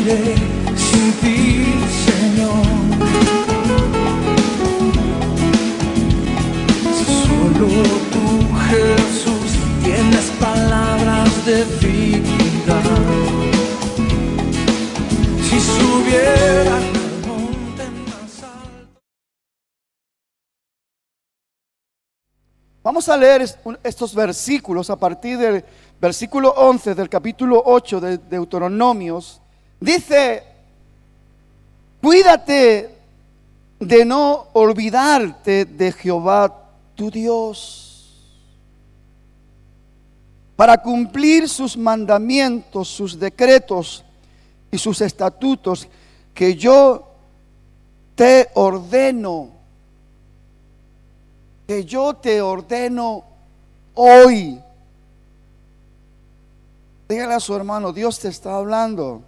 viviré sin ti, Señor? Si solo tú, Jesús, tienes palabras de vida. Si subiera al monte más alto. Vamos a leer estos versículos a partir del versículo 11 del capítulo 8 de Deuteronomios. Dice: cuídate de no olvidarte de Jehová tu Dios, para cumplir sus mandamientos, sus decretos y sus estatutos que yo te ordeno. Que yo te ordeno hoy. Dígale a su hermano: Dios te está hablando.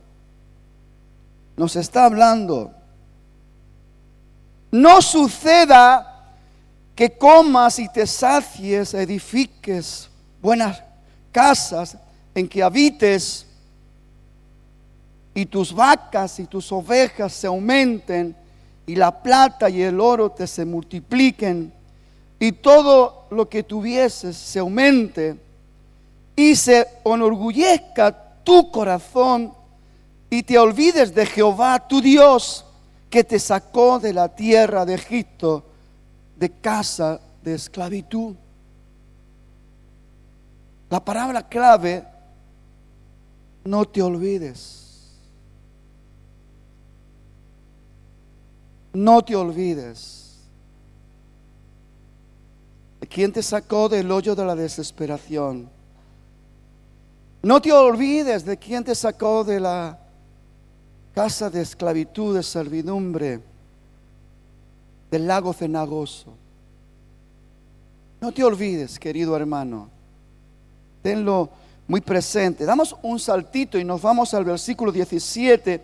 Nos está hablando. No suceda que comas y te sacies, edifiques buenas casas en que habites, y tus vacas y tus ovejas se aumenten, y la plata y el oro te se multipliquen, y todo lo que tuvieses se aumente, y se enorgullezca tu corazón, y te olvides de Jehová tu Dios, que te sacó de la tierra de Egipto, de casa de esclavitud. La palabra clave: no te olvides. No te olvides de quien te sacó del hoyo de la desesperación. No te olvides de quien te sacó de la casa de esclavitud, de servidumbre, del lago cenagoso. No te olvides, querido hermano. Tenlo muy presente. Damos un saltito y nos vamos al versículo 17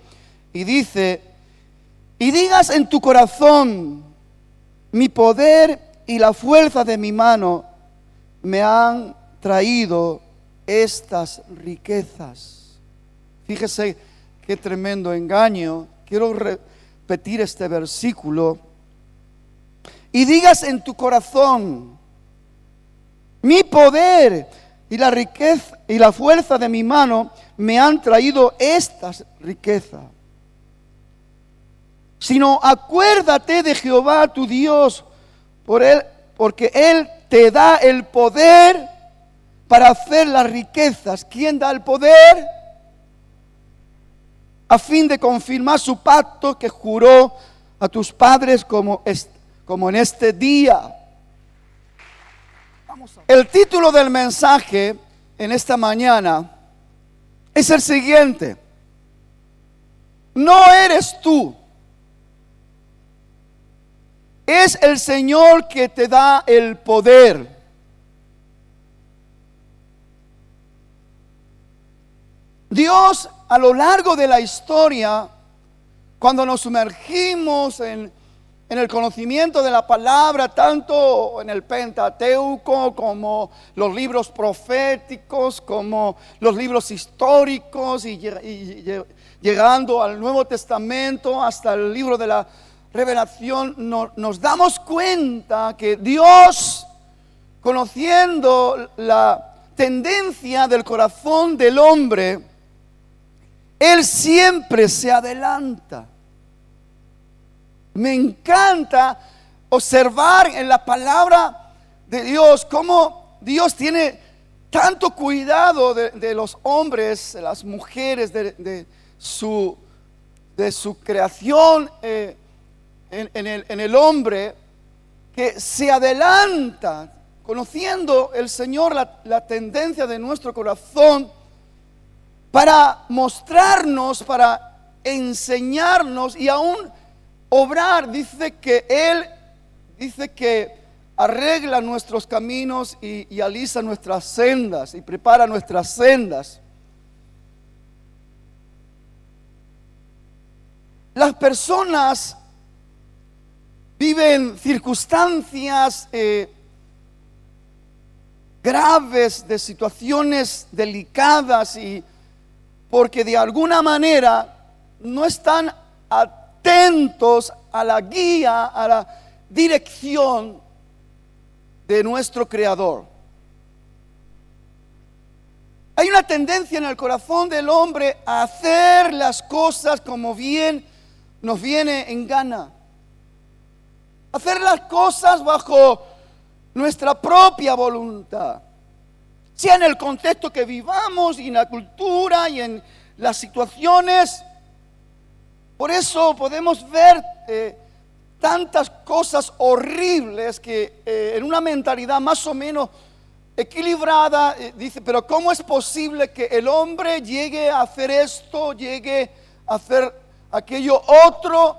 y dice: y digas en tu corazón: mi poder y la fuerza de mi mano me han traído estas riquezas. Fíjese qué tremendo engaño. Quiero repetir este versículo. Y digas en tu corazón: mi poder y la riqueza y la fuerza de mi mano me han traído estas riquezas. Sino acuérdate de Jehová tu Dios, porque Él te da el poder para hacer las riquezas. ¿Quién da el poder? A fin de confirmar su pacto que juró a tus padres como en este día. El título del mensaje en esta mañana es el siguiente: no eres tú, es el Señor que te da el poder. Dios, a lo largo de la historia, cuando nos sumergimos en el conocimiento de la palabra, tanto en el Pentateuco como los libros proféticos, como los libros históricos, y llegando al Nuevo Testamento hasta el libro de la Revelación, nos damos cuenta que Dios, conociendo la tendencia del corazón del hombre, Él siempre se adelanta. Me encanta observar en la palabra de Dios cómo Dios tiene tanto cuidado de los hombres, de las mujeres, de su creación en el hombre, que se adelanta, conociendo el Señor la tendencia de nuestro corazón, para mostrarnos, para enseñarnos y aún obrar. Dice que arregla nuestros caminos y alisa nuestras sendas y prepara nuestras sendas. Las personas viven circunstancias graves, de situaciones delicadas, y porque de alguna manera no están atentos a la guía, a la dirección de nuestro Creador. Hay una tendencia en el corazón del hombre a hacer las cosas como bien nos viene en gana. Hacer las cosas bajo nuestra propia voluntad. Sea en el contexto que vivamos y en la cultura y en las situaciones. Por eso podemos ver tantas cosas horribles que en una mentalidad más o menos equilibrada dice, pero ¿cómo es posible que el hombre llegue a hacer esto, llegue a hacer aquello otro?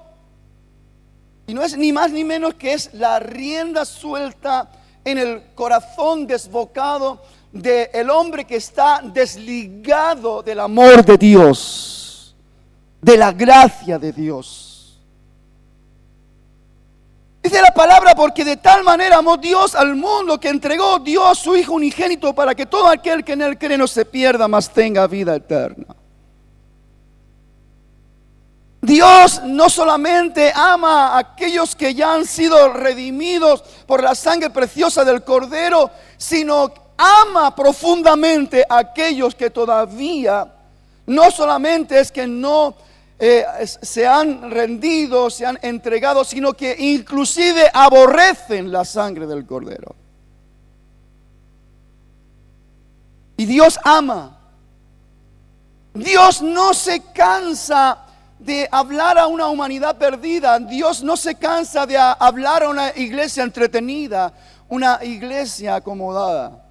Y no es ni más ni menos que es la rienda suelta en el corazón desbocado del hombre que está desligado del amor de Dios, de la gracia de Dios. Dice la palabra, porque de tal manera amó Dios al mundo que entregó Dios a su Hijo unigénito para que todo aquel que en él cree no se pierda, mas tenga vida eterna. Dios no solamente ama a aquellos que ya han sido redimidos por la sangre preciosa del Cordero, sino ama profundamente a aquellos que todavía no solamente es que no se han rendido, se han entregado, sino que inclusive aborrecen la sangre del Cordero. Y Dios ama. Dios no se cansa de hablar a una humanidad perdida. Dios no se cansa de hablar a una iglesia entretenida, una iglesia acomodada.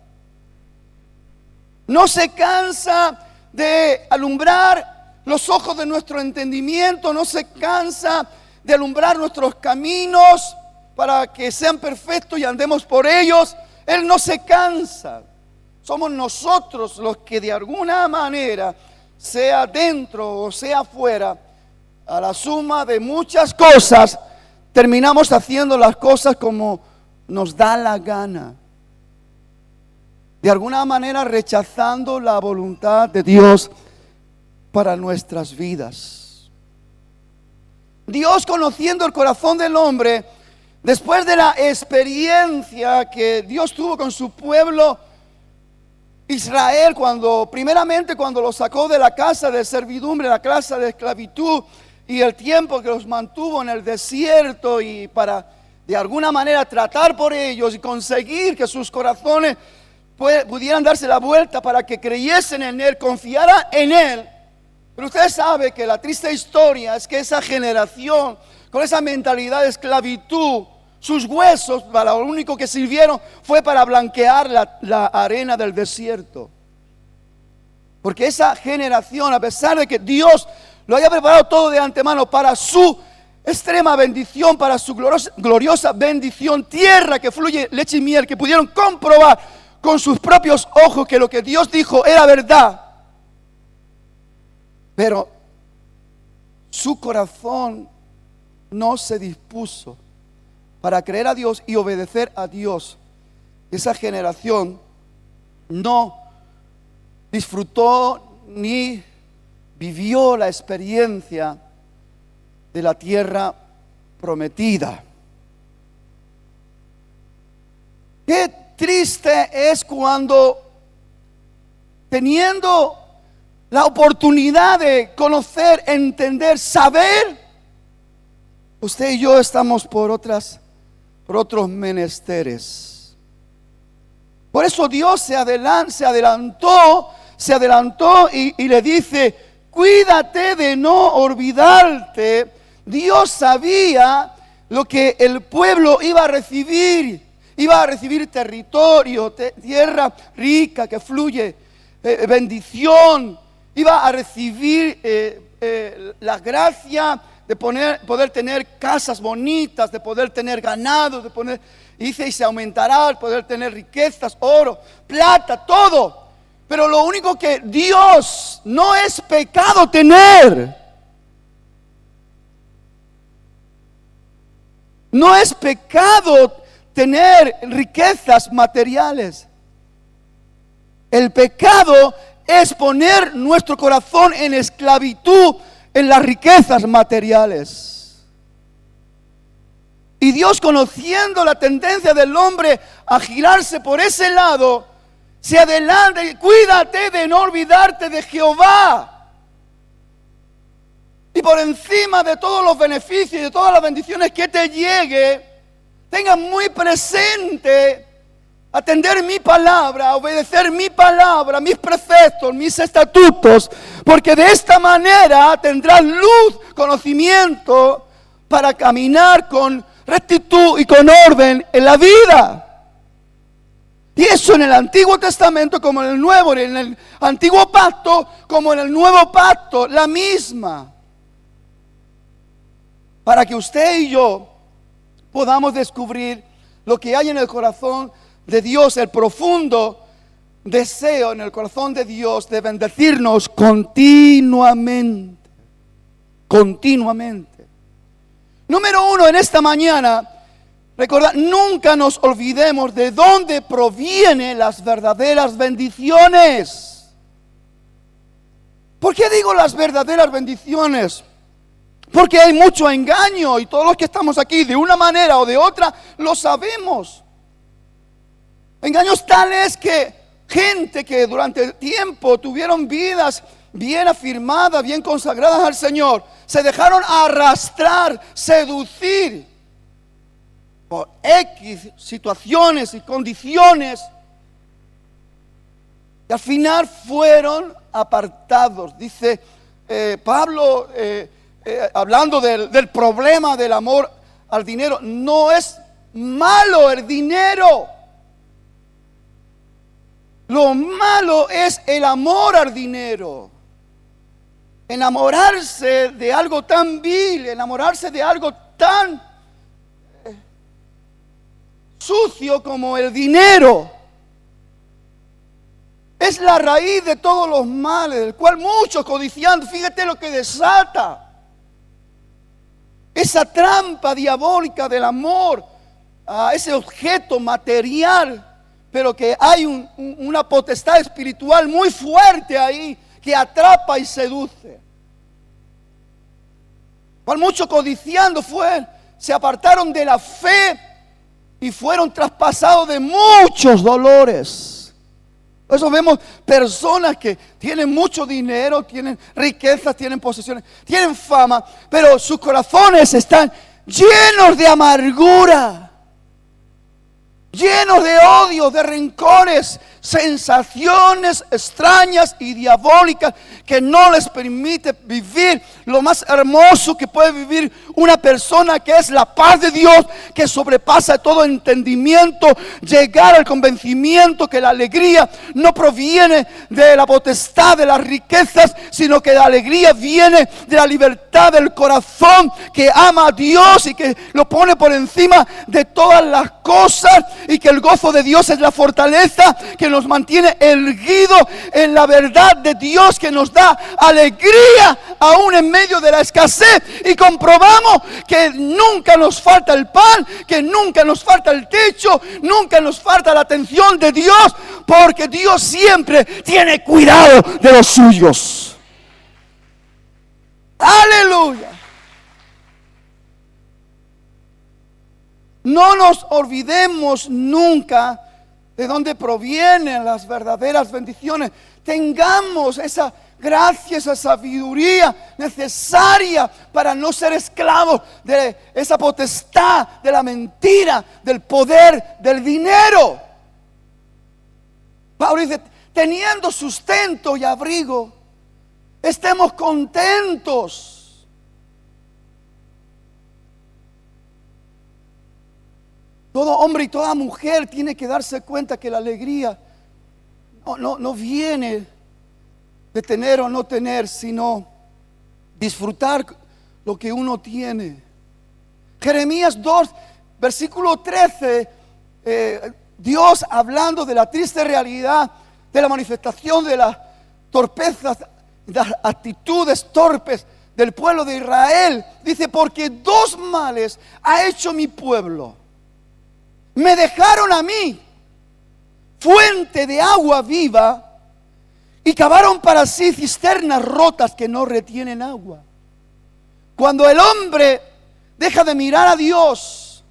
No se cansa de alumbrar los ojos de nuestro entendimiento, no se cansa de alumbrar nuestros caminos para que sean perfectos y andemos por ellos. Él no se cansa. Somos nosotros los que de alguna manera, sea dentro o sea afuera, a la suma de muchas cosas, terminamos haciendo las cosas como nos da la gana. De alguna manera rechazando la voluntad de Dios para nuestras vidas. Dios, conociendo el corazón del hombre, después de la experiencia que Dios tuvo con su pueblo Israel, primeramente cuando lo sacó de la casa de servidumbre, la casa de esclavitud, y el tiempo que los mantuvo en el desierto, y para de alguna manera tratar por ellos y conseguir que sus corazones pudieran darse la vuelta para que creyesen en Él, confiaran en Él. Pero usted sabe que la triste historia es que esa generación, con esa mentalidad de esclavitud, sus huesos para lo único que sirvieron fue para blanquear la arena del desierto. Porque esa generación, a pesar de que Dios lo haya preparado todo de antemano para su extrema bendición, para su gloriosa bendición, tierra que fluye leche y miel, que pudieron comprobar con sus propios ojos que lo que Dios dijo era verdad. Pero su corazón no se dispuso para creer a Dios y obedecer a Dios. Esa generación no disfrutó ni vivió la experiencia de la tierra prometida. Qué triste es cuando, teniendo la oportunidad de conocer, entender, saber, usted y yo estamos por otros menesteres. Por eso Dios se adelantó y le dice: cuídate de no olvidarte. Dios sabía lo que el pueblo iba a recibir. Iba a recibir territorio, tierra rica que fluye bendición. Iba a recibir la gracia de poder tener casas bonitas, de poder tener ganado, y se aumentará el poder tener riquezas, oro, plata, todo. Pero lo único que Dios, no es pecado tener. No es pecado tener riquezas materiales. El pecado es poner nuestro corazón en esclavitud en las riquezas materiales. Y Dios, conociendo la tendencia del hombre a girarse por ese lado, se adelanta y cuídate de no olvidarte de Jehová. Y por encima de todos los beneficios y de todas las bendiciones que te llegue, tengas muy presente atender mi palabra, obedecer mi palabra, mis preceptos, mis estatutos, porque de esta manera tendrás luz, conocimiento para caminar con rectitud y con orden en la vida. Y eso en el Antiguo Testamento como en el Nuevo, en el Antiguo Pacto como en el Nuevo Pacto, la misma. Para que usted y yo podamos descubrir lo que hay en el corazón de Dios, el profundo deseo en el corazón de Dios de bendecirnos continuamente. Continuamente. Número uno, en esta mañana, recordad, nunca nos olvidemos de dónde provienen las verdaderas bendiciones. ¿Por qué digo las verdaderas bendiciones? Porque hay mucho engaño y todos los que estamos aquí de una manera o de otra lo sabemos. Engaños tales que gente que durante tiempo tuvieron vidas bien afirmadas, bien consagradas al Señor, se dejaron arrastrar, seducir por X situaciones y condiciones y al final fueron apartados. Dice Pablo, hablando del problema del amor al dinero, no es malo el dinero. Lo malo es el amor al dinero. Enamorarse de algo tan vil, enamorarse de algo tan sucio como el dinero. Es la raíz de todos los males, del cual muchos codiciando, fíjate lo que desata. Esa trampa diabólica del amor a ese objeto material, pero que hay una potestad espiritual muy fuerte ahí que atrapa y seduce. Cual muchos codiciando se apartaron de la fe y fueron traspasados de muchos dolores. Por eso vemos personas que tienen mucho dinero, tienen riquezas, tienen posesiones, tienen fama, pero sus corazones están llenos de amargura, llenos de odio, de rencores, sensaciones extrañas y diabólicas que no les permite vivir lo más hermoso que puede vivir una persona, que es la paz de Dios que sobrepasa todo entendimiento, llegar al convencimiento que la alegría no proviene de la potestad de las riquezas, sino que la alegría viene de la libertad del corazón que ama a Dios y que lo pone por encima de todas las cosas, y que el gozo de Dios es la fortaleza que nos mantiene erguidos en la verdad de Dios, que nos da alegría aún en medio de la escasez, y comprobamos que nunca nos falta el pan, que nunca nos falta el techo, nunca nos falta la atención de Dios, porque Dios siempre tiene cuidado de los suyos. Aleluya. No nos olvidemos nunca de dónde provienen las verdaderas bendiciones. Tengamos esa gracia, esa sabiduría necesaria para no ser esclavos de esa potestad, de la mentira, del poder del dinero. Pablo dice, teniendo sustento y abrigo, estemos contentos. Todo hombre y toda mujer tiene que darse cuenta que la alegría no viene de tener o no tener, sino disfrutar lo que uno tiene. Jeremías 2, versículo 13, Dios hablando de la triste realidad de la manifestación de las torpezas, las actitudes torpes del pueblo de Israel. Dice, porque dos males ha hecho mi pueblo. Me dejaron a mí fuente de agua viva y cavaron para sí cisternas rotas que no retienen agua. Cuando el hombre deja de mirar a Dios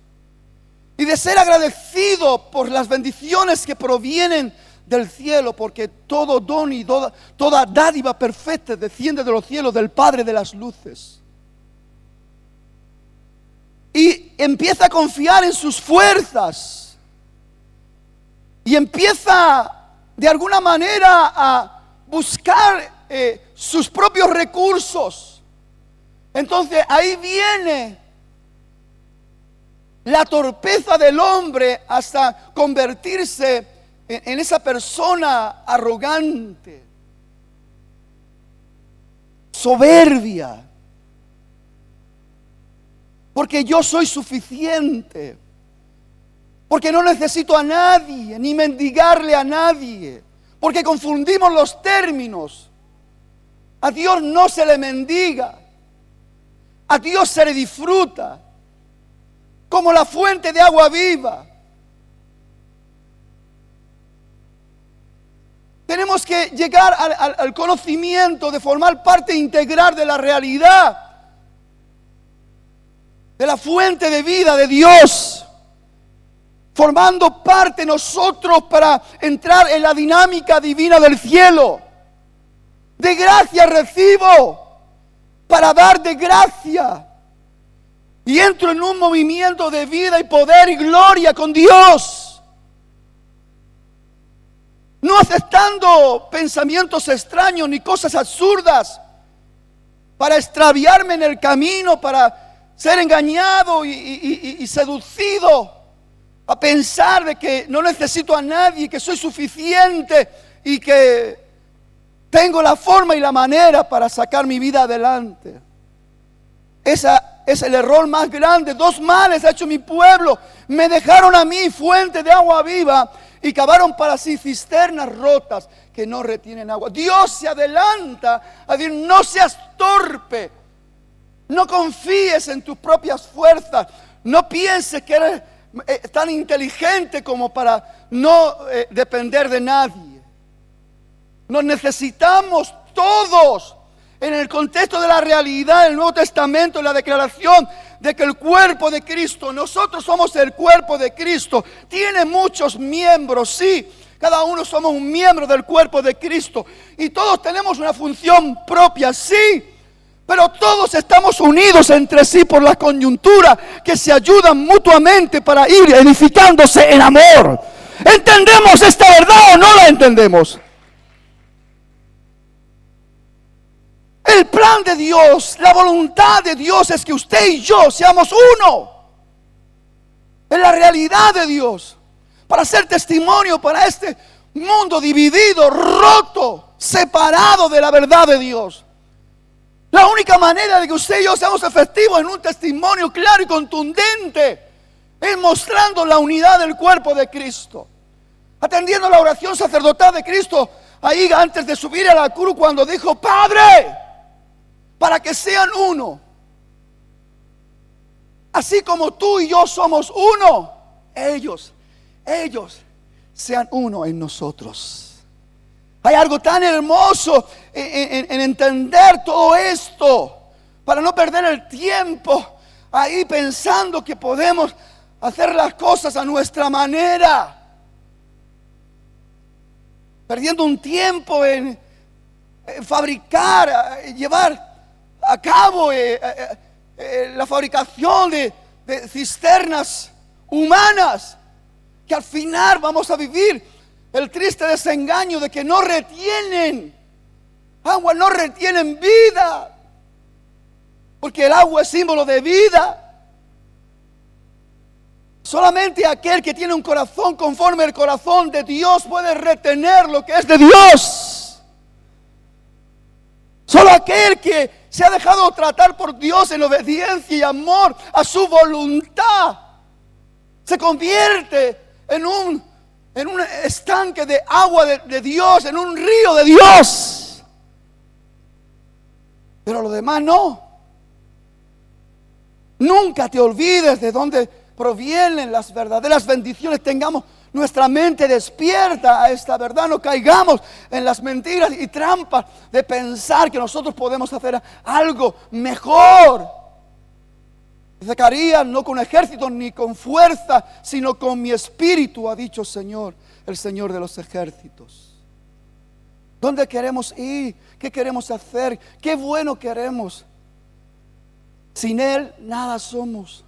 y de ser agradecido por las bendiciones que provienen del cielo, porque todo don y toda dádiva perfecta desciende de los cielos, del Padre de las luces, y empieza a confiar en sus fuerzas y empieza de alguna manera a buscar sus propios recursos, entonces ahí viene la torpeza del hombre hasta convertirse en esa persona arrogante, soberbia, porque yo soy suficiente, porque no necesito a nadie, ni mendigarle a nadie, porque confundimos los términos. A Dios no se le mendiga, a Dios se le disfruta, como la fuente de agua viva. Tenemos que llegar al conocimiento de formar parte integral de la realidad, de la fuente de vida de Dios, formando parte nosotros para entrar en la dinámica divina del cielo. De gracia recibo para dar de gracia, y entro en un movimiento de vida y poder y gloria con Dios, no aceptando pensamientos extraños ni cosas absurdas para extraviarme en el camino, para ser engañado y seducido a pensar de que no necesito a nadie, que soy suficiente y que tengo la forma y la manera para sacar mi vida adelante. Ese es el error más grande. 2 males ha hecho mi pueblo. Me dejaron a mí fuente de agua viva y cavaron para sí cisternas rotas que no retienen agua. Dios se adelanta a decir: no seas torpe, no confíes en tus propias fuerzas, no pienses que eres tan inteligente como para no depender de nadie. Nos necesitamos todos en el contexto de la realidad del Nuevo Testamento, en la declaración de que el cuerpo de Cristo, nosotros somos el cuerpo de Cristo, tiene muchos miembros, sí, cada uno somos un miembro del cuerpo de Cristo y todos tenemos una función propia, sí, pero todos estamos unidos entre sí por la coyuntura que se ayudan mutuamente para ir edificándose en amor. ¿Entendemos esta verdad o no la entendemos? El plan de Dios, la voluntad de Dios es que usted y yo seamos uno en la realidad de Dios, para ser testimonio para este mundo dividido, roto, separado de la verdad de Dios. La única manera de que usted y yo seamos efectivos en un testimonio claro y contundente es mostrando la unidad del cuerpo de Cristo, atendiendo la oración sacerdotal de Cristo ahí antes de subir a la cruz, cuando dijo: Padre, para que sean uno, así como tú y yo somos uno, ellos sean uno en nosotros. Hay algo tan hermoso en entender todo esto, para no perder el tiempo ahí pensando que podemos hacer las cosas a nuestra manera, perdiendo un tiempo en fabricar, llevar a cabo la fabricación de cisternas humanas, que al final vamos a vivir el triste desengaño de que no retienen agua, no retienen vida, porque el agua es símbolo de vida. Solamente aquel que tiene un corazón conforme al corazón de Dios puede retener lo que es de Dios. Solo aquel que se ha dejado tratar por Dios en obediencia y amor a su voluntad se convierte en un estanque de agua de Dios, en un río de Dios. Pero lo demás no. Nunca te olvides de dónde provienen las verdaderas bendiciones. Tengamos nuestra mente despierta a esta verdad. No caigamos en las mentiras y trampas de pensar que nosotros podemos hacer algo mejor. Zacarías, no con ejército ni con fuerza, sino con mi espíritu, ha dicho Señor, el Señor de los ejércitos. ¿Dónde queremos ir? ¿Qué queremos hacer? ¿Qué bueno queremos? Sin Él nada somos.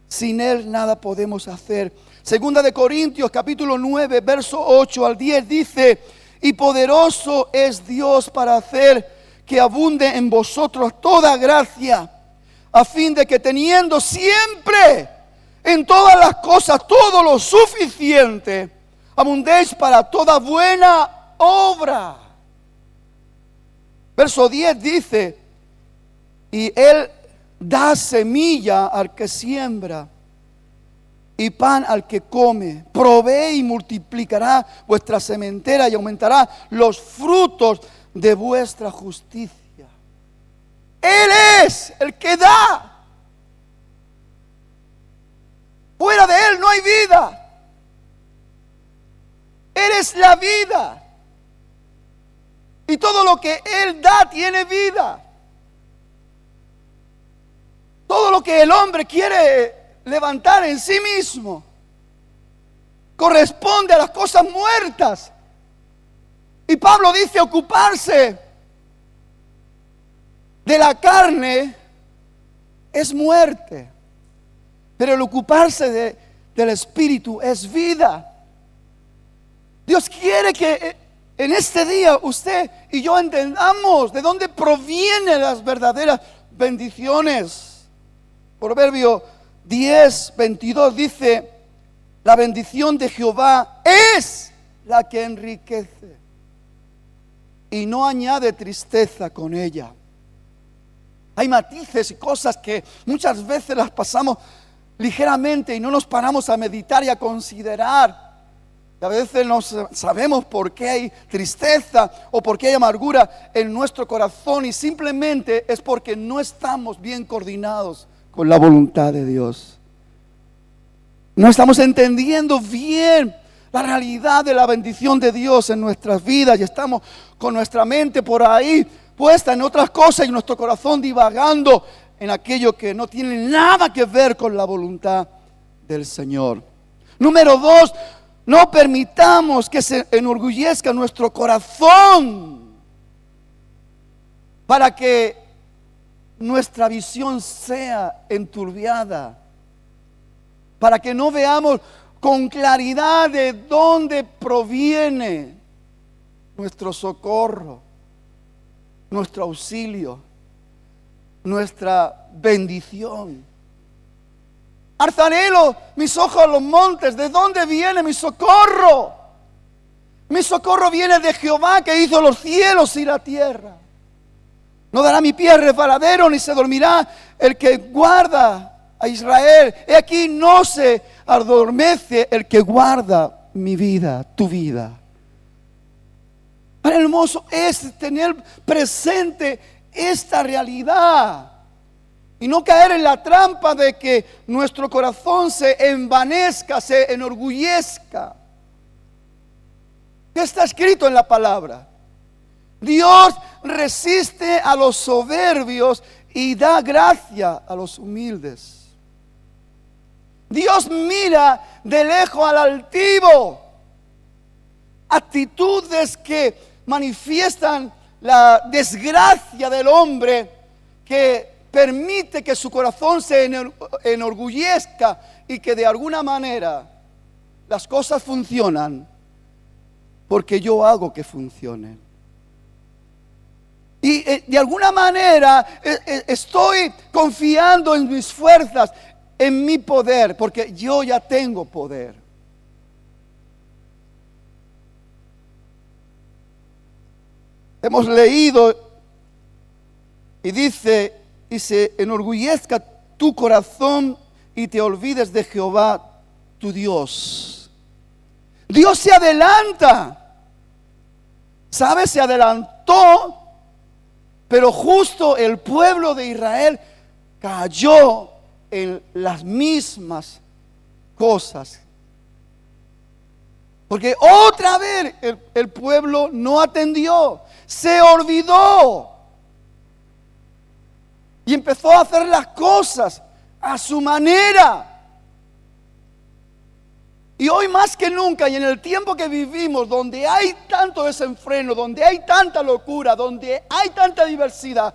Sin Él nada podemos hacer. Segunda de Corintios capítulo 9 verso 8 al 10 dice: y poderoso es Dios para hacer que abunde en vosotros toda gracia, a fin de que teniendo siempre en todas las cosas todo lo suficiente, abundéis para toda buena obra. Verso 10 dice: y Él da semilla al que siembra y pan al que come. Provee y multiplicará vuestra sementera y aumentará los frutos de vuestra justicia. Él es el que da. Fuera de Él no hay vida. Él es la vida. Y todo lo que Él da tiene vida. Todo lo que el hombre quiere levantar en sí mismo corresponde a las cosas muertas. Y Pablo dice: ocuparse de la carne es muerte, pero el ocuparse del espíritu es vida. Dios quiere que en este día usted y yo entendamos de dónde provienen las verdaderas bendiciones. Proverbio 10, 22 dice: la bendición de Jehová es la que enriquece y no añade tristeza con ella. Hay matices y cosas que muchas veces las pasamos ligeramente y no nos paramos a meditar y a considerar. Y a veces no sabemos por qué hay tristeza o por qué hay amargura en nuestro corazón, y simplemente es porque no estamos bien coordinados con la voluntad de Dios. No estamos entendiendo bien la realidad de la bendición de Dios en nuestras vidas y estamos con nuestra mente por ahí puesta en otras cosas y nuestro corazón divagando en aquello que no tiene nada que ver con la voluntad del Señor. Número 2, no permitamos que se enorgullezca nuestro corazón para que nuestra visión sea enturbiada, para que no veamos con claridad de dónde proviene nuestro socorro, nuestro auxilio, nuestra bendición. Alzaré mis ojos a los montes. ¿De dónde viene mi socorro? Mi socorro viene de Jehová, que hizo los cielos y la tierra. No dará mi pie resbaladero, ni se dormirá el que guarda a Israel. He aquí, no se adormece el que guarda mi vida, tu vida. Tan hermoso es tener presente esta realidad y no caer en la trampa de que nuestro corazón se envanezca, se enorgullezca. ¿Qué está escrito en la palabra? Dios resiste a los soberbios y da gracia a los humildes. Dios mira de lejos al altivo. Actitudes que manifiestan la desgracia del hombre, que permite que su corazón se enorgullezca y que de alguna manera las cosas funcionan porque yo hago que funcionen. Y de alguna manera estoy confiando en mis fuerzas, en mi poder, porque yo ya tengo poder. Hemos leído y dice: y se enorgullezca tu corazón y te olvides de Jehová tu Dios. Dios se adelanta. ¿Sabes? Se adelantó. Pero justo el pueblo de Israel cayó en las mismas cosas Porque otra vez el pueblo no atendió, se olvidó y empezó a hacer las cosas a su manera. Y hoy más que nunca, y en el tiempo que vivimos, donde hay tanto desenfreno, donde hay tanta locura, donde hay tanta diversidad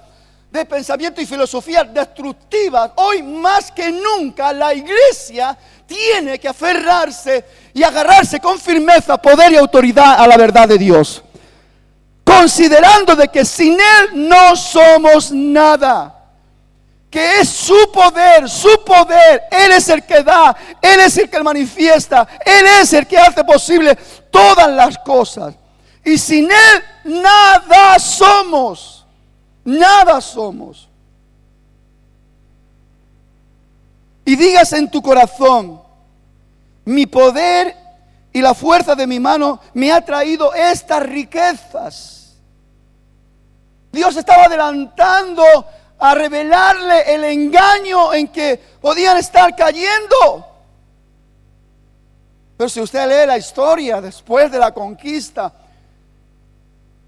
de pensamiento y filosofías destructivas, hoy más que nunca la iglesia tiene que aferrarse y agarrarse con firmeza, poder y autoridad a la verdad de Dios, considerando de que sin Él no somos nada. Que es su poder, Él es el que da, Él es el que manifiesta, Él es el que hace posible todas las cosas. Y sin Él nada somos, nada somos. Y digas en tu corazón, mi poder y la fuerza de mi mano me ha traído estas riquezas. Dios estaba adelantando a revelarle el engaño en que podían estar cayendo. Pero si usted lee la historia después de la conquista,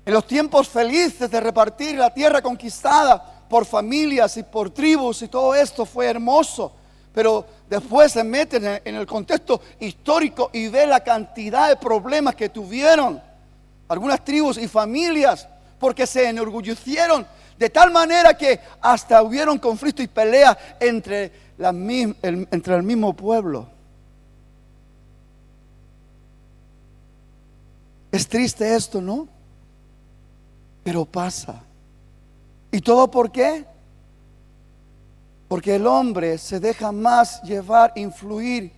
en los tiempos felices de repartir la tierra conquistada por familias y por tribus, y todo esto fue hermoso, pero después se meten en el contexto histórico y ve la cantidad de problemas que tuvieron algunas tribus y familias, porque se enorgullecieron de tal manera que hasta hubieron conflictos y peleas entre el mismo pueblo. Es triste esto, ¿no? Pero pasa. ¿Y todo por qué? Porque el hombre se deja más llevar, influir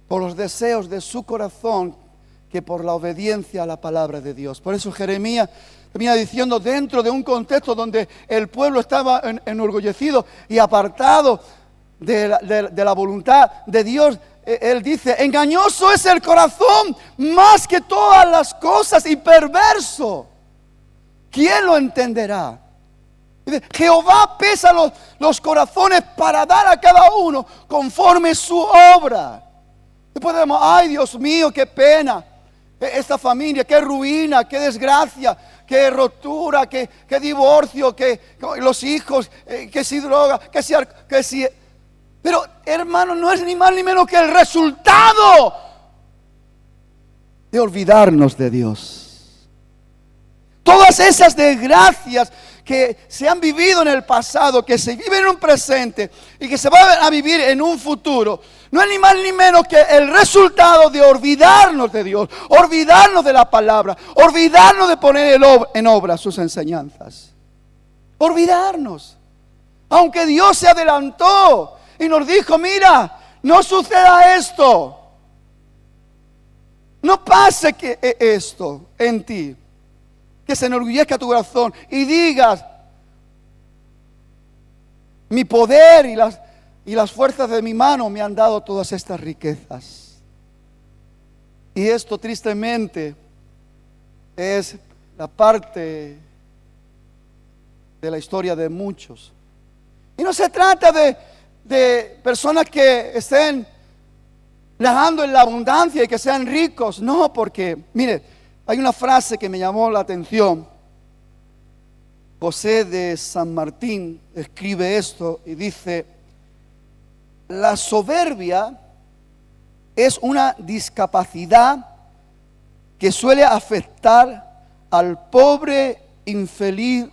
por los deseos de su corazón que por la obediencia a la palabra de Dios. Por eso Jeremías termina diciendo, dentro de un contexto donde el pueblo estaba enorgullecido y apartado de la voluntad de Dios, él dice, engañoso es el corazón más que todas las cosas y perverso. ¿Quién lo entenderá? Jehová pesa los corazones para dar a cada uno conforme su obra. Después decimos, ay Dios mío, qué pena. Esta familia, qué ruina, qué desgracia, qué rotura, qué divorcio, que los hijos, que si droga, que si... Pero hermano, no es ni más ni menos que el resultado de olvidarnos de Dios. Todas esas desgracias que se han vivido en el pasado, que se viven en un presente y que se van a vivir en un futuro, no es ni más ni menos que el resultado de olvidarnos de Dios, olvidarnos de la palabra, olvidarnos de poner en obra sus enseñanzas. Olvidarnos. Aunque Dios se adelantó y nos dijo, mira, no suceda esto. No pase esto en ti. Que se enorgullezca tu corazón y digas, mi poder y las fuerzas de mi mano me han dado todas estas riquezas. Y esto tristemente es la parte de la historia de muchos. Y no se trata de personas que estén nadando en la abundancia y que sean ricos. No, porque, mire, hay una frase que me llamó la atención. José de San Martín escribe esto y dice, la soberbia es una discapacidad que suele afectar al pobre infeliz,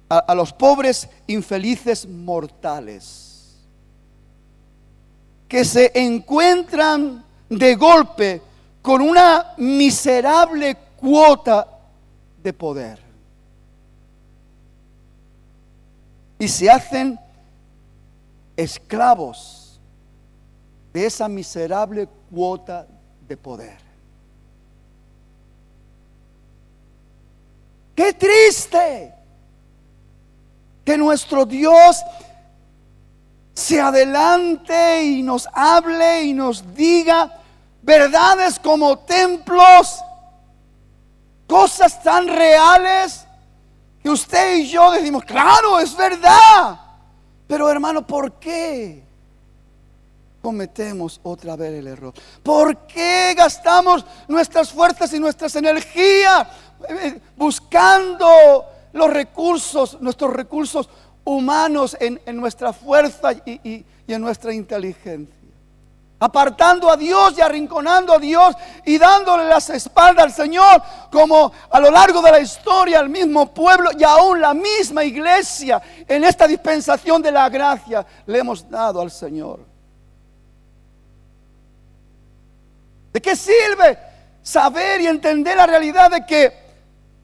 a los pobres infelices mortales, que se encuentran de golpe con una miserable cuota de poder y se hacen esclavos de esa miserable cuota de poder. ¡Qué triste! Que nuestro Dios se adelante y nos hable y nos diga verdades como templos, cosas tan reales que usted y yo decimos, claro, es verdad. Pero hermano, ¿por qué? cometemos otra vez el error? ¿Por qué gastamos nuestras fuerzas y nuestras energías buscando los recursos, nuestros recursos humanos en nuestra fuerza y en nuestra inteligencia? Apartando a Dios y arrinconando a Dios y dándole las espaldas al Señor, como a lo largo de la historia el mismo pueblo y aún la misma iglesia en esta dispensación de la gracia le hemos dado al Señor. ¿De qué sirve saber y entender la realidad de que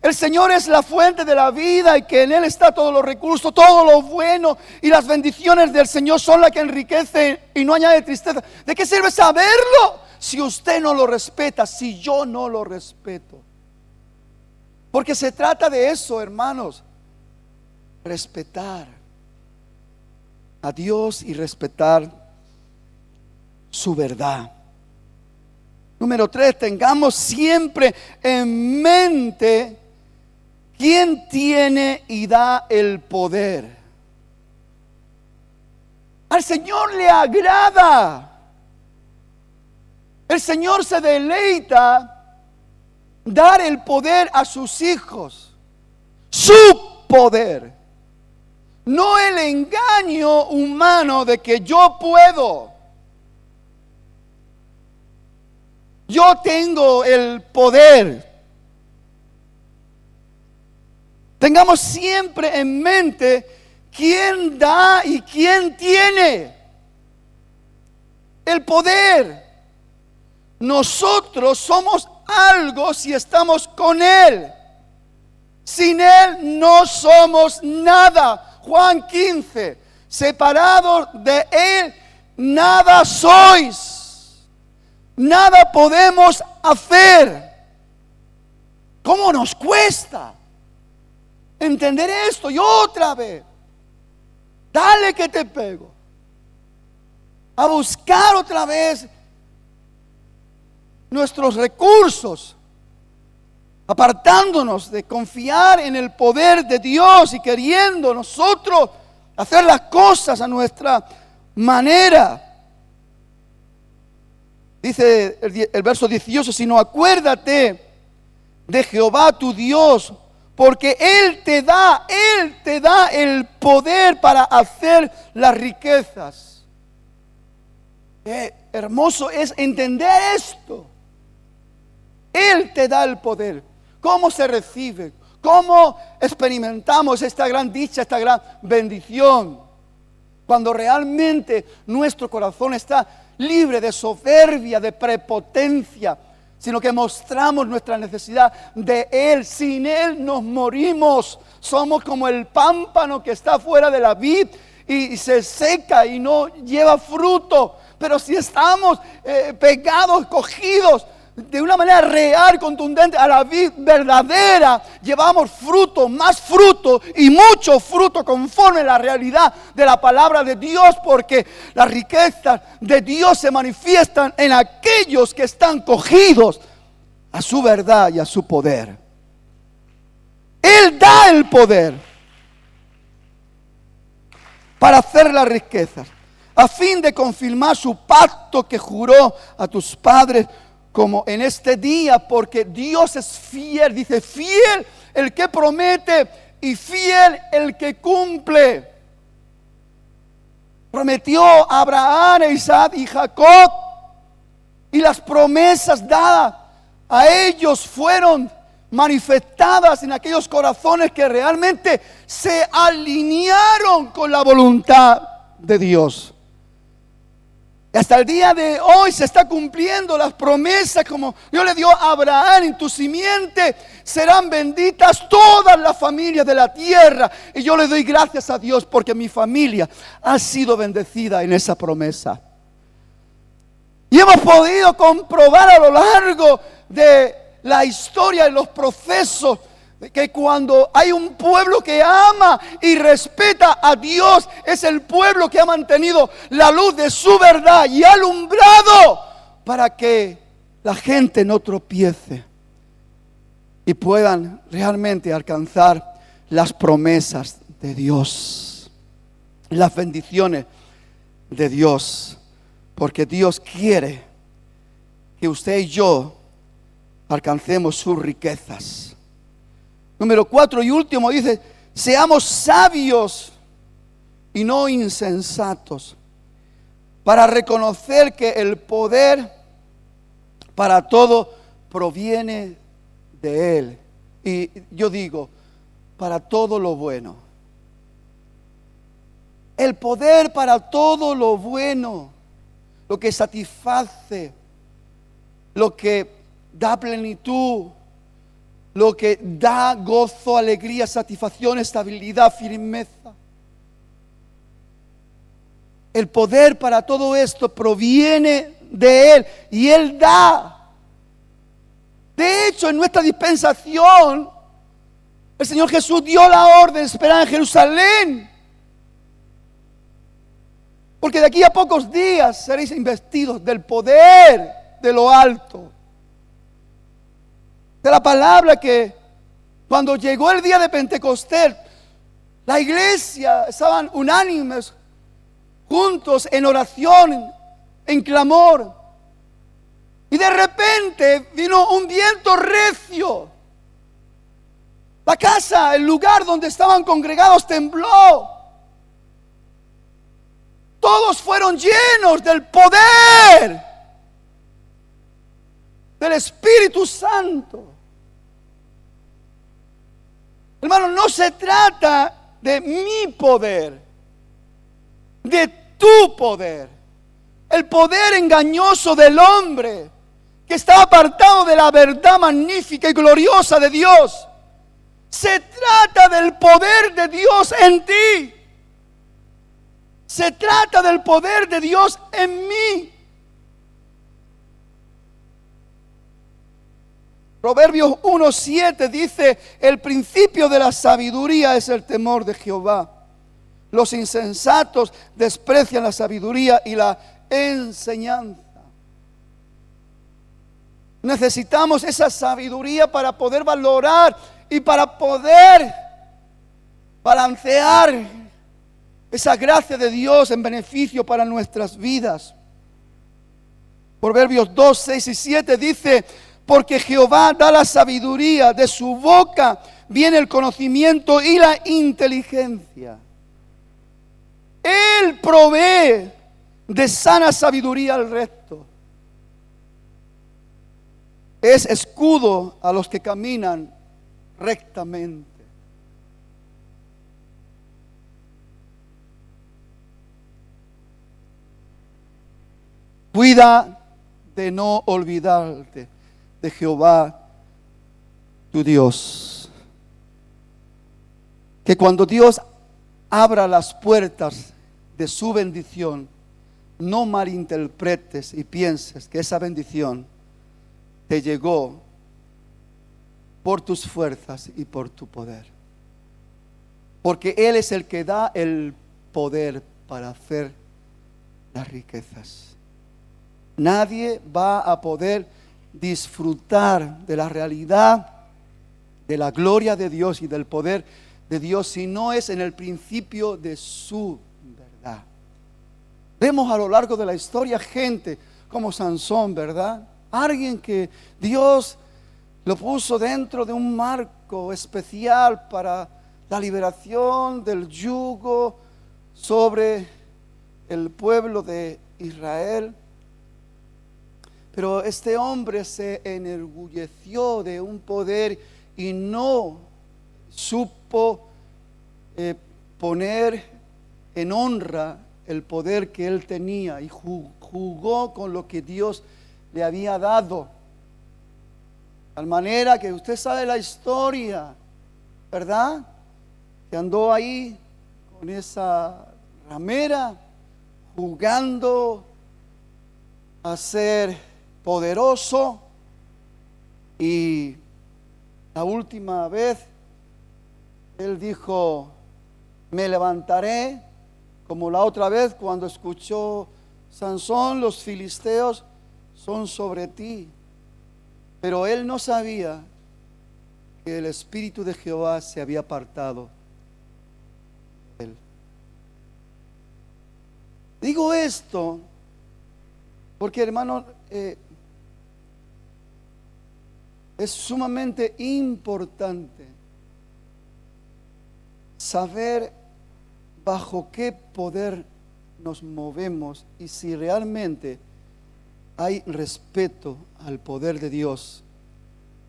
el Señor es la fuente de la vida y que en Él está todos los recursos, todo lo bueno, y las bendiciones del Señor son las que enriquecen y no añade tristeza? ¿De qué sirve saberlo si usted no lo respeta, si yo no lo respeto? Porque se trata de eso, hermanos, respetar a Dios y respetar su verdad. Número 3, tengamos siempre en mente quién tiene y da el poder. Al Señor le agrada. El Señor se deleita dar el poder a sus hijos. Su poder. No el engaño humano de que yo puedo. Yo tengo el poder. Tengamos siempre en mente quién da y quién tiene el poder. Nosotros somos algo si estamos con Él. Sin Él no somos nada. Juan 15, separados de Él, nada sois. Nada podemos hacer. ¿Cómo nos cuesta entender esto? Y otra vez, dale que te pego. A buscar otra vez nuestros recursos, apartándonos de confiar en el poder de Dios y queriendo nosotros hacer las cosas a nuestra manera. Dice el verso 18, sino acuérdate de Jehová tu Dios, porque Él te da el poder para hacer las riquezas. Qué hermoso es entender esto. Él te da el poder. ¿Cómo se recibe? ¿Cómo experimentamos esta gran dicha, esta gran bendición? Cuando realmente nuestro corazón está libre de soberbia, de prepotencia, sino que mostramos nuestra necesidad de Él. Sin Él nos morimos. Somos como el pámpano que está fuera de la vid y se seca y no lleva fruto. Pero si estamos pegados, cogidos de una manera real, contundente a la vid verdadera, llevamos fruto, más fruto y mucho fruto conforme a la realidad de la palabra de Dios, porque las riquezas de Dios se manifiestan en aquellos que están cogidos a su verdad y a su poder. Él da el poder para hacer las riquezas, a fin de confirmar su pacto que juró a tus padres, como en este día, porque Dios es fiel. Dice, fiel el que promete y fiel el que cumple. Prometió a Abraham, a Isaac y Jacob, y las promesas dadas a ellos fueron manifestadas en aquellos corazones que realmente se alinearon con la voluntad de Dios. Y hasta el día de hoy se está cumpliendo las promesas, como Dios le dio a Abraham: en tu simiente serán benditas todas las familias de la tierra. Y yo le doy gracias a Dios porque mi familia ha sido bendecida en esa promesa. Y hemos podido comprobar a lo largo de la historia y los procesos que cuando hay un pueblo que ama y respeta a Dios, es el pueblo que ha mantenido la luz de su verdad y ha alumbrado para que la gente no tropiece y puedan realmente alcanzar las promesas de Dios, las bendiciones de Dios. Porque Dios quiere que usted y yo alcancemos sus riquezas. Número 4 y último dice: seamos sabios y no insensatos, para reconocer que el poder para todo proviene de Él. Y yo digo, para todo lo bueno. El poder para todo lo bueno, lo que satisface, lo que da plenitud, lo que da gozo, alegría, satisfacción, estabilidad, firmeza. El poder para todo esto proviene de Él y Él da. De hecho, en nuestra dispensación, el Señor Jesús dio la orden de esperar en Jerusalén. Porque de aquí a pocos días seréis investidos del poder de lo alto. De la palabra que cuando llegó el día de Pentecostés, la iglesia estaban unánimes, juntos en oración, en clamor. Y de repente vino un viento recio. La casa, el lugar donde estaban congregados tembló. Todos fueron llenos del poder del Espíritu Santo. Hermano, no se trata de mi poder, de tu poder. El poder engañoso del hombre que está apartado de la verdad magnífica y gloriosa de Dios. Se trata del poder de Dios en ti. Se trata del poder de Dios en mí. Proverbios 1:7 dice: el principio de la sabiduría es el temor de Jehová. Los insensatos desprecian la sabiduría y la enseñanza. Necesitamos esa sabiduría para poder valorar y para poder balancear esa gracia de Dios en beneficio para nuestras vidas. Proverbios 2, 6 y 7 dice: porque Jehová da la sabiduría, de su boca viene el conocimiento y la inteligencia. Él provee de sana sabiduría al resto. Es escudo a los que caminan rectamente. Cuida de no olvidarte de Jehová tu Dios. Que cuando Dios abra las puertas de su bendición, no malinterpretes y pienses que esa bendición te llegó por tus fuerzas y por tu poder. Porque Él es el que da el poder para hacer las riquezas. Nadie va a poder disfrutar de la realidad, de la gloria de Dios y del poder de Dios si no es en el principio de su verdad. Vemos a lo largo de la historia gente como Sansón, ¿verdad? Alguien que Dios lo puso dentro de un marco especial para la liberación del yugo sobre el pueblo de Israel. Pero este hombre se enorgulleció de un poder y no supo poner en honra el poder que él tenía y jugó con lo que Dios le había dado. De tal manera que usted sabe la historia, ¿verdad? Que andó ahí con esa ramera jugando a ser poderoso, y la última vez él dijo: me levantaré, como la otra vez cuando escuchó Sansón: los filisteos son sobre ti. Pero él no sabía que el Espíritu de Jehová se había apartado de él. Digo esto Porque hermano, es sumamente importante saber bajo qué poder nos movemos y si realmente hay respeto al poder de Dios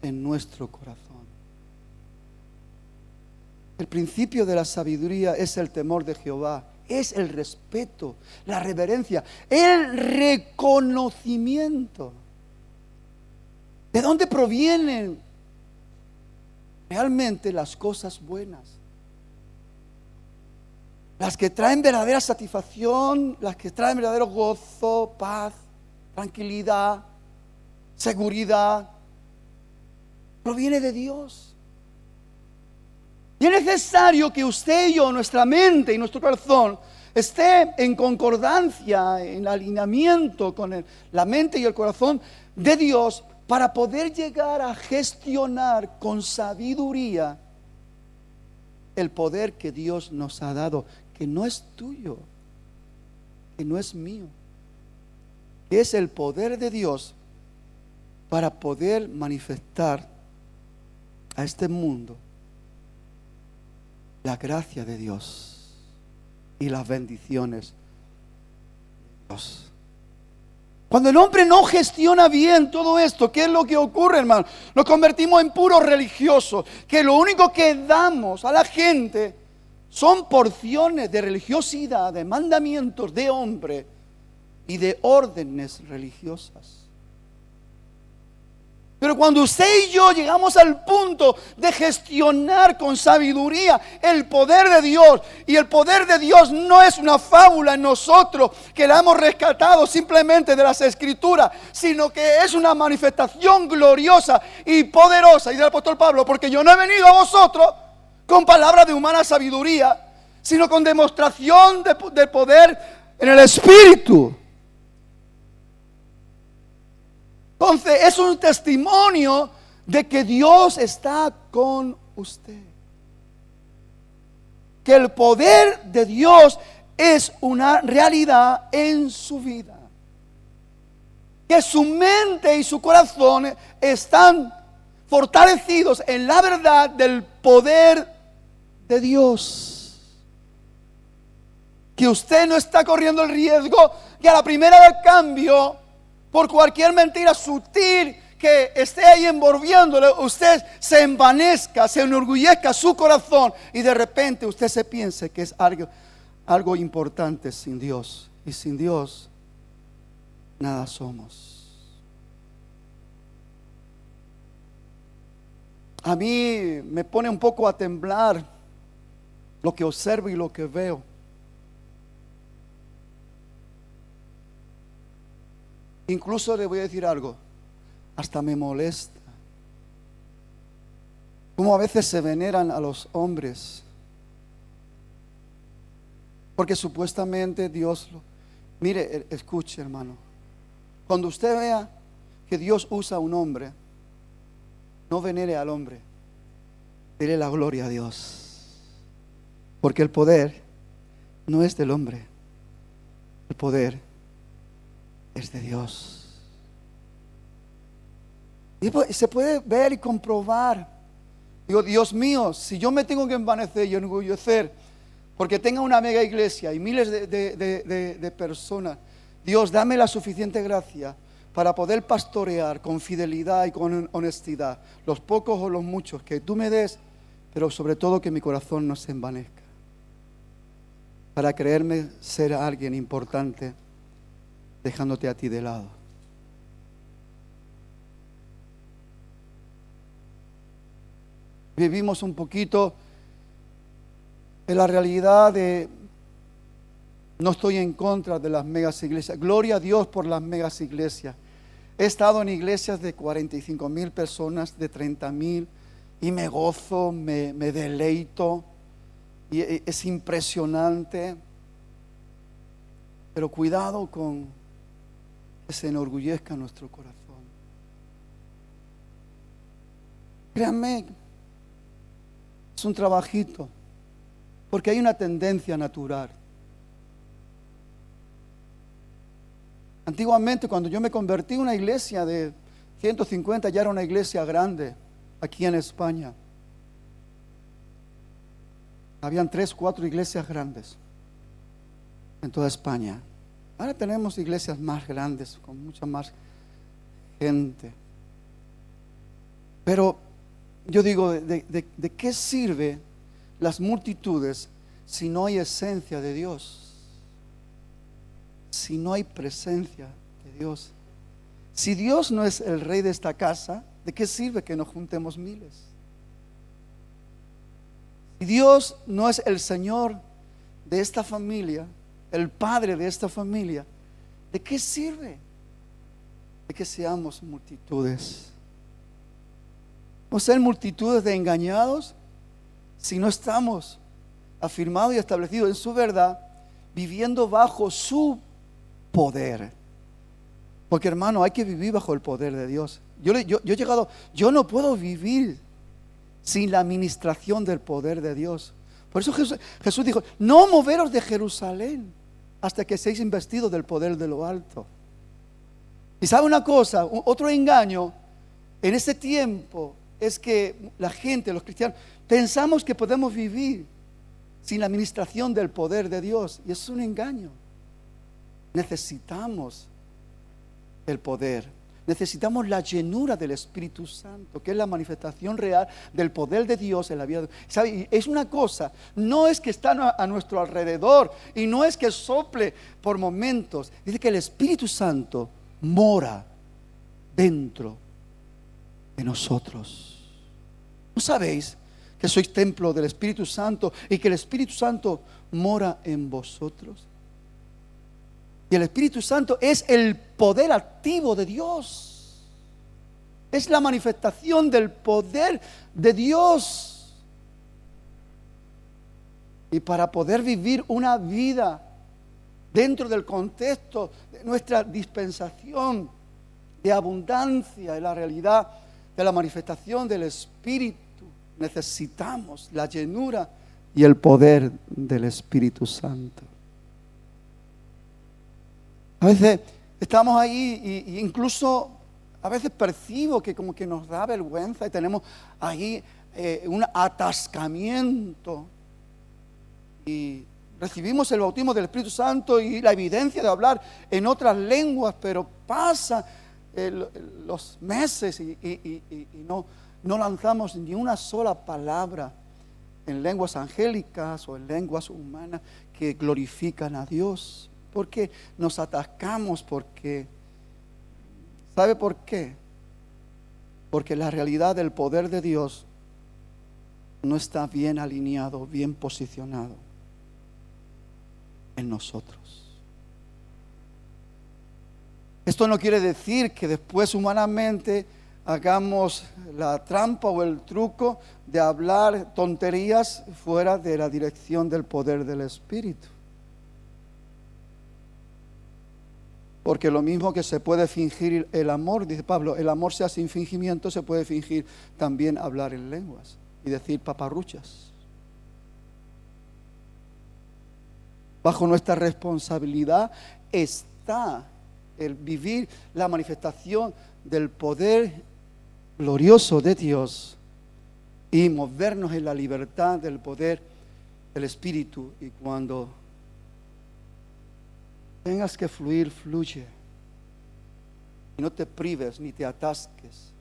en nuestro corazón. El principio de la sabiduría es el temor de Jehová, es el respeto, la reverencia, el reconocimiento. ¿De dónde provienen realmente las cosas buenas? Las que traen verdadera satisfacción, las que traen verdadero gozo, paz, tranquilidad, seguridad, proviene de Dios. Y es necesario que usted y yo, nuestra mente y nuestro corazón, esté en concordancia, en alineamiento con la mente y el corazón de Dios para poder llegar a gestionar con sabiduría el poder que Dios nos ha dado, que no es tuyo, que no es mío, que es el poder de Dios para poder manifestar a este mundo la gracia de Dios y las bendiciones de Dios. Cuando el hombre no gestiona bien todo esto, ¿qué es lo que ocurre, hermano? Nos convertimos en puros religiosos, que lo único que damos a la gente son porciones de religiosidad, de mandamientos de hombre y de órdenes religiosas. Pero cuando usted y yo llegamos al punto de gestionar con sabiduría el poder de Dios, y el poder de Dios no es una fábula en nosotros que la hemos rescatado simplemente de las Escrituras, sino que es una manifestación gloriosa y poderosa. Y del apóstol Pablo, porque yo no he venido a vosotros con palabras de humana sabiduría, sino con demostración de poder en el Espíritu. Entonces es un testimonio de que Dios está con usted. Que el poder de Dios es una realidad en su vida. Que su mente y su corazón están fortalecidos en la verdad del poder de Dios. Que usted no está corriendo el riesgo que a la primera de cambio, por cualquier mentira sutil que esté ahí envolviéndole, usted se envanezca, se enorgullezca su corazón y de repente usted se piense que es algo importante sin Dios. Y sin Dios nada somos. A mí me pone un poco a temblar lo que observo y lo que veo. Incluso le voy a decir algo, hasta me molesta cómo a veces se veneran a los hombres, porque supuestamente Dios mire, escuche, hermano, cuando usted vea que Dios usa a un hombre, no venere al hombre, dele la gloria a Dios, porque el poder no es del hombre, el poder es de Dios. Y se puede ver y comprobar. Digo, Dios mío, si yo me tengo que envanecer y enorgullecer porque tenga una mega iglesia y miles de personas, Dios, dame la suficiente gracia para poder pastorear con fidelidad y con honestidad los pocos o los muchos que tú me des, pero sobre todo que mi corazón no se envanezca, para creerme ser alguien importante, dejándote a ti de lado. Vivimos un poquito en la realidad de, no estoy en contra de las megas iglesias, gloria a Dios por las megas iglesias. He estado en iglesias de 45,000 personas, de 30,000, y me gozo, me deleito, y es impresionante. Pero cuidado con que se enorgullezca nuestro corazón. Créanme, es un trabajito, porque hay una tendencia natural Antiguamente, cuando yo me convertí en una iglesia de 150, ya era una iglesia grande aquí en España. Habían 3, 4 iglesias grandes en toda España. Ahora tenemos iglesias más grandes, con mucha más gente. Pero yo digo, ¿de qué sirve las multitudes si no hay esencia de Dios? Si no hay presencia de Dios. Si Dios no es el rey de esta casa, ¿de qué sirve que nos juntemos miles? Si Dios no es el Señor de esta familia, el Padre de esta familia, ¿de qué sirve de que seamos multitudes? ¿Vamos a ser multitudes de engañados si no estamos afirmados y establecidos en su verdad, viviendo bajo su poder? Porque, hermano, hay que vivir bajo el poder de Dios. Yo no puedo vivir sin la administración del poder de Dios. Por eso Jesús dijo: no moveros de Jerusalén hasta que seáis investidos del poder de lo alto. Y sabe una cosa, otro engaño en este tiempo es que la gente, los cristianos, pensamos que podemos vivir sin la administración del poder de Dios, y es un engaño. Necesitamos el poder, necesitamos la llenura del Espíritu Santo, que es la manifestación real del poder de Dios en la vida. ¿Sabe? Es una cosa, no es que está a nuestro alrededor y no es que sople por momentos. Dice que el Espíritu Santo mora dentro de nosotros. ¿No sabéis que sois templo del Espíritu Santo y que el Espíritu Santo mora en vosotros? Y el Espíritu Santo es el poder activo de Dios. Es la manifestación del poder de Dios. Y para poder vivir una vida dentro del contexto de nuestra dispensación de abundancia y la realidad de la manifestación del Espíritu, necesitamos la llenura y el poder del Espíritu Santo. A veces estamos ahí y incluso a veces percibo que como que nos da vergüenza y tenemos ahí un atascamiento, y recibimos el bautismo del Espíritu Santo y la evidencia de hablar en otras lenguas, pero pasa los meses y no lanzamos ni una sola palabra en lenguas angélicas o en lenguas humanas que glorifican a Dios. Porque nos atascamos, porque ¿sabe por qué? Porque la realidad del poder de Dios no está bien alineado, bien posicionado en nosotros. Esto no quiere decir que después humanamente hagamos la trampa o el truco de hablar tonterías fuera de la dirección del poder del Espíritu. Porque lo mismo que se puede fingir el amor, dice Pablo, el amor sea sin fingimiento, se puede fingir también hablar en lenguas y decir paparruchas. Bajo nuestra responsabilidad está el vivir la manifestación del poder glorioso de Dios y movernos en la libertad del poder del Espíritu. Y cuando tengas que fluir, fluye. Y no te prives ni te atasques.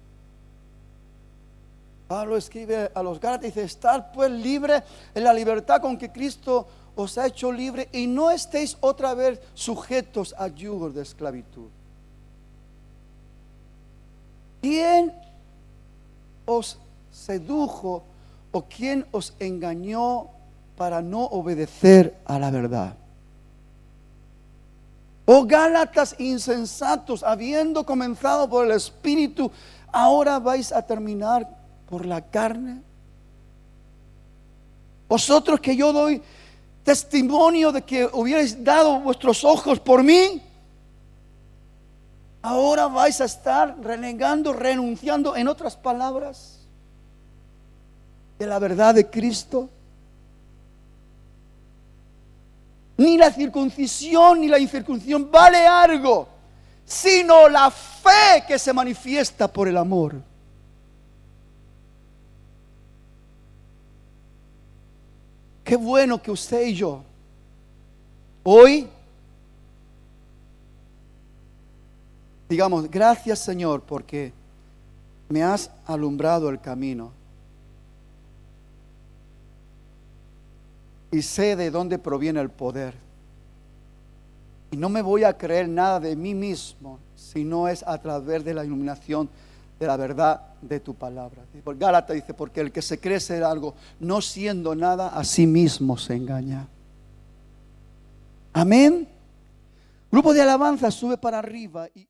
Pablo escribe a los Gálatas y dice: estad pues libre en la libertad con que Cristo os ha hecho libre, y no estéis otra vez sujetos a yugos de esclavitud. ¿Quién os sedujo o quién os engañó para no obedecer a la verdad? Oh Gálatas insensatos, habiendo comenzado por el Espíritu, ¿ahora vais a terminar por la carne? Vosotros que yo doy testimonio de que hubierais dado vuestros ojos por mí, ahora vais a estar renegando, renunciando, en otras palabras, de la verdad de Cristo. Ni la circuncisión ni la incircuncisión vale algo sino la fe que se manifiesta por el amor. Qué bueno que usted y yo hoy digamos, gracias Señor, porque me has alumbrado el camino. Y sé de dónde proviene el poder. Y no me voy a creer nada de mí mismo, sino es a través de la iluminación de la verdad de tu palabra. Por Gálatas dice, porque el que se cree ser algo, no siendo nada, a sí mismo se engaña. Amén. Grupo de alabanza sube para arriba y